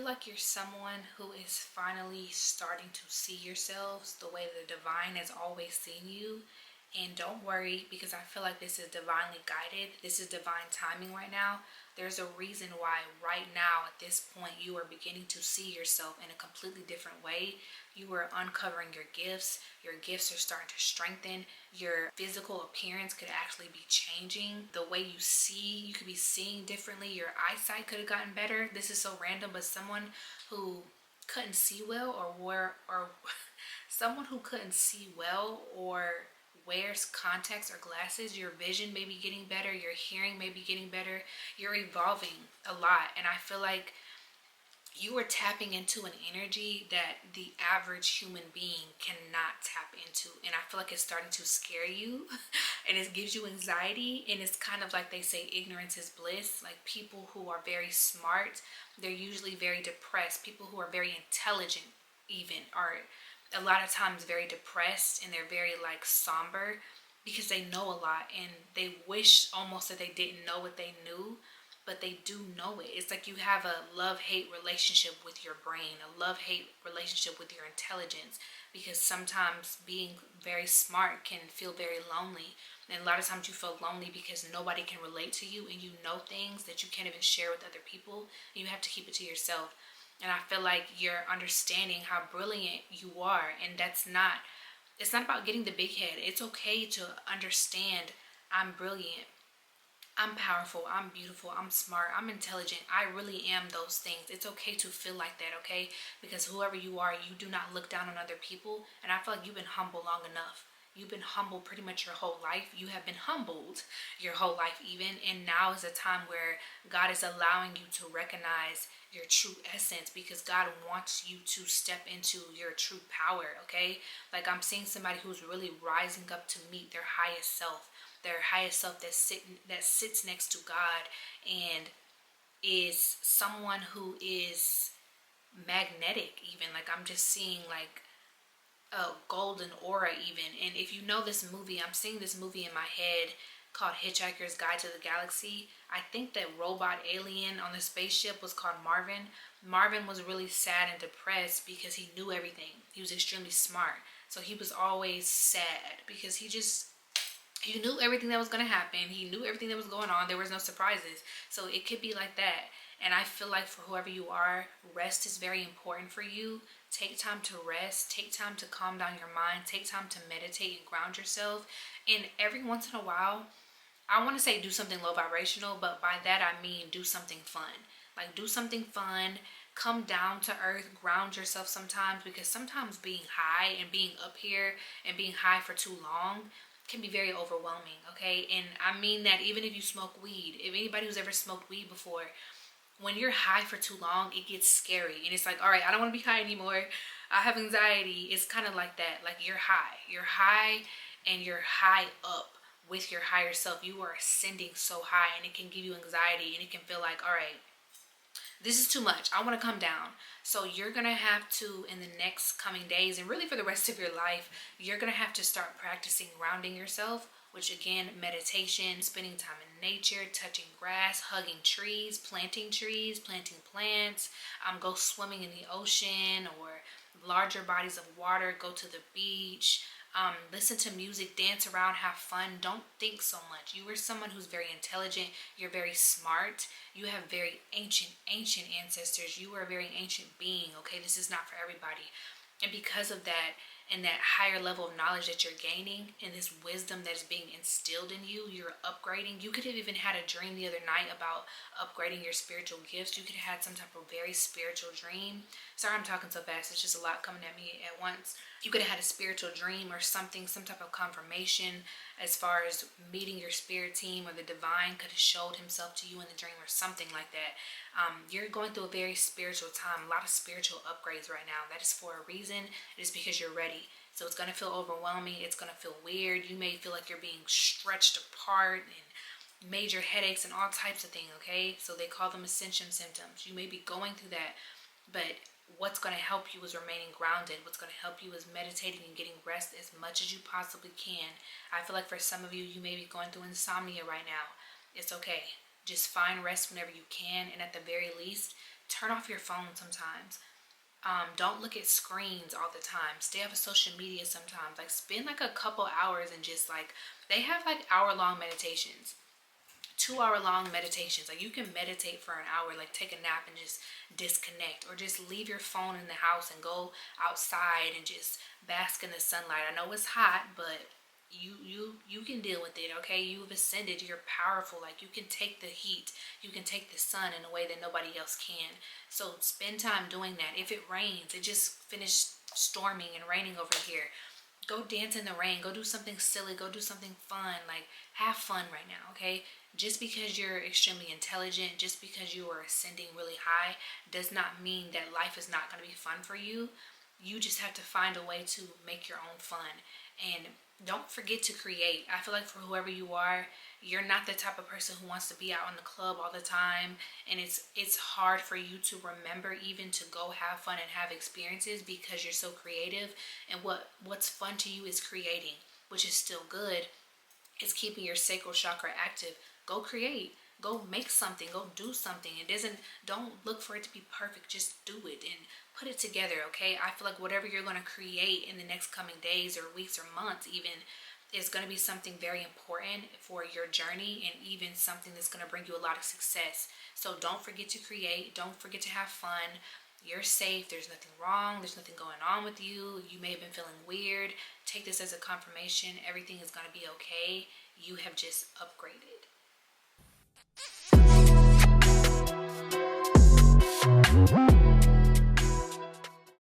like you're someone who is finally starting to see yourselves the way the divine has always seen you. And don't worry, because I feel like this is divinely guided. This is divine timing right now. There's a reason why right now at this point you are beginning to see yourself in a completely different way. You are uncovering your gifts. Your gifts are starting to strengthen. Your physical appearance could actually be changing. The way you see, you could be seeing differently. Your eyesight could have gotten better. This is so random, but someone who couldn't see well or someone who couldn't see well or wears contacts or glasses, your vision may be getting better, your hearing may be getting better, you're evolving a lot. And I feel like you are tapping into an energy that the average human being cannot tap into. And I feel like it's starting to scare you and it gives you anxiety. And it's kind of like they say, ignorance is bliss. Like people who are very smart, they're usually very depressed. People who are very intelligent even are a lot of times very depressed, and they're very like somber because they know a lot and they wish almost that they didn't know what they knew, but they do know it. It's like you have a love-hate relationship with your brain, a love-hate relationship with your intelligence, because sometimes being very smart can feel very lonely. And a lot of times you feel lonely because nobody can relate to you, and you know things that you can't even share with other people, and you have to keep it to yourself. And I feel like you're understanding how brilliant you are. And it's not about getting the big head. It's okay to understand I'm brilliant, I'm powerful, I'm beautiful, I'm smart, I'm intelligent. I really am those things. It's okay to feel like that, okay? Because whoever you are, you do not look down on other people. And I feel like you've been humble long enough. You've been humbled pretty much your whole life. You have been humbled your whole life even. And now is a time where God is allowing you to recognize your true essence, because God wants you to step into your true power, okay? Like I'm seeing somebody who's really rising up to meet their highest self. Their highest self that sits next to God and is someone who is magnetic even. Like I'm just seeing like a golden aura even. And if you know this movie, I'm seeing this movie in my head called Hitchhiker's Guide to the Galaxy. I think that robot alien on the spaceship was called Marvin. Marvin was really sad and depressed because he knew everything. He was extremely smart. So he was always sad because he knew everything that was going to happen. He knew everything that was going on. There was no surprises. So it could be like that. And I feel like for whoever you are, rest is very important for you. Take time to rest. Take time to calm down your mind. Take time to meditate and ground yourself. And every once in a while, I want to say do something low vibrational, but by that I mean do something fun. Like do something fun. Come down to earth, ground yourself sometimes, because sometimes being high and being up here and being high for too long can be very overwhelming, okay? And I mean that even if you smoke weed. If anybody who's ever smoked weed before, when you're high for too long, it gets scary. And it's like, all right, I don't want to be high anymore. I have anxiety. It's kind of like that. Like you're high. You're high and you're high up with your higher self. You are ascending so high, and it can give you anxiety, and it can feel like, all right, this is too much. I want to come down. So you're going to have to, in the next coming days, and really for the rest of your life, you're going to have to start practicing grounding yourself, which again, meditation, spending time in nature, touching grass, hugging trees, planting plants, go swimming in the ocean or larger bodies of water, go to the beach, listen to music, dance around, have fun. Don't think so much. You are someone who's very intelligent. You're very smart. You have very ancient ancestors. You are a very ancient being, okay? This is not for everybody. And because of that, and that higher level of knowledge that you're gaining, and this wisdom that is being instilled in you, you're upgrading. You could have even had a dream the other night about upgrading your spiritual gifts. You could have had some type of very spiritual dream. Sorry, I'm talking so fast. It's just a lot coming at me at once. You could have had a spiritual dream or something, some type of confirmation as far as meeting your spirit team, or the divine could have showed himself to you in the dream or something like that. You're going through a very spiritual time, a lot of spiritual upgrades right now. That is for a reason. It is because you're ready. So it's going to feel overwhelming. It's going to feel weird. You may feel like you're being stretched apart and major headaches and all types of things, okay? So they call them ascension symptoms. You may be going through that, but what's going to help you is remaining grounded. What's going to help you is meditating and getting rest as much as you possibly can. I feel like for some of you, you may be going through insomnia right now. It's okay. Just find rest whenever you can, and at the very least, turn off your phone sometimes. Don't look at screens all the time. Stay off of social media sometimes. Like spend like a couple hours and just like, they have like hour-long meditations, 2 hour long meditations. Like you can meditate for an hour, like take a nap and just disconnect, or just leave your phone in the house and go outside and just bask in the sunlight. I know it's hot, but you can deal with it, okay? You've ascended, you're powerful. Like you can take the heat, you can take the sun in a way that nobody else can. So spend time doing that. If it rains, it just finished storming and raining over here, go dance in the rain, go do something silly, go do something fun. Like have fun right now, okay? Just because you're extremely intelligent, just because you are ascending really high, does not mean that life is not going to be fun for you. You just have to find a way to make your own fun. And don't forget to create. I feel like for whoever you are, you're not the type of person who wants to be out in the club all the time, and it's hard for you to remember even to go have fun and have experiences because you're so creative. And what's fun to you is creating, which is still good. It's keeping your sacral chakra active. Go create, go make something, go do something. Don't look for it to be perfect, just do it and put it together, okay? I feel like whatever you're going to create in the next coming days or weeks or months even is going to be something very important for your journey, and even something that's going to bring you a lot of success. So don't forget to create, don't forget to have fun. You're safe, there's nothing wrong, there's nothing going on with you. You may have been feeling weird. Take this as a confirmation. Everything is going to be okay. You have just upgraded.